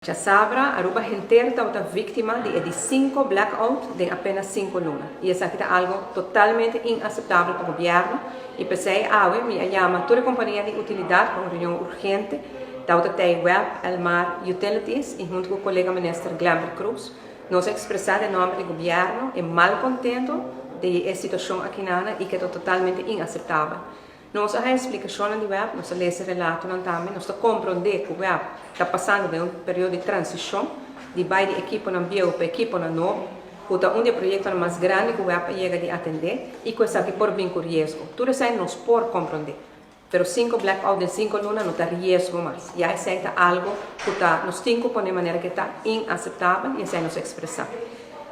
Já sabra, Aruba inteira está vítima de 5 blackout de apenas 5 lunas. E isso aqui é algo totalmente inaceitável para o governo. E pensei, me chama toda a companhia de utilidade para uma reunião urgente. Da UTT Web, Elmar Utilities, e junto com o colega ministro Glamber Cruz, nós expressamos em nome do governo e mal contento da situação aqui na e que é totalmente inaceitável. Nós a explicação no web, nós lemos o relato também, nós compreendemos que o web está passando de um período de transição, de baixo de equipo na bio para equipo na novo, que é um dos projetos mais grandes que o web chega a atender e que está aqui por bem com risco. Tudo isso nós podemos compreender. Pero 5 blackout de 5 lunas não está risco mais. E aí é algo que nós temos que pôr de maneira que está inaceitável e assim nós expressar.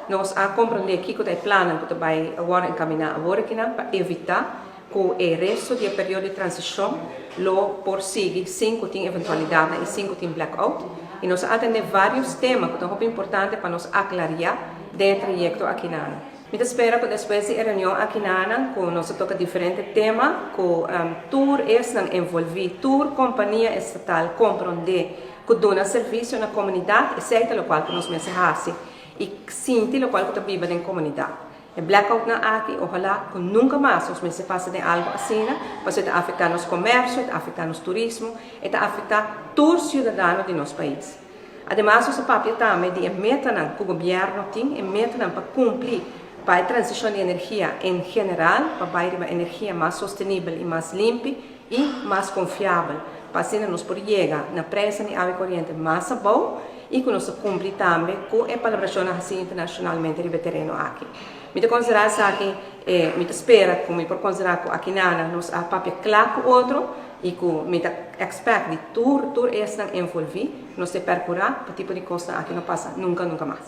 Nós a compreender que o plano que vai agora encaminhar agora para evitar que o resto do período de transição lo persigue 5 tem eventualidade e 5 tem blackout. E nós atendemos vários temas que são muito importantes para nós aclarar dentro do projeto aqui na. Eu espero que depois da reunião aqui na, que nós toca diferentes temas, que tour estão envolvidos, tour companhia estatal compreender que dona serviço na comunidade, etc. o qual que nós mensagem e sinta o qual que vive na comunidade. O blackout na aqui, ojalá que nunca mais os meses passe de algo assim, porque está afetando nos comércio, está afetando nos turismo, está afetando todos os cidadãos de nosso país. Ademais, o papel também de meta que o governo tem, meta para cumprir para a transição de energia em geral, para uma energia mais sustentável e mais limpa e mais confiável, para assim nós podemos chegar na pressa de água corrente mais boa e que nós cumprir também com a colaboração assim internacionalmente de terreno aqui. Me considerar aqui, me espera como por considerar que aqui nós a papel claro com outro e que me expect de tudo estão envolvidos, nós se percurar para tipo de coisa aqui não passa nunca mais.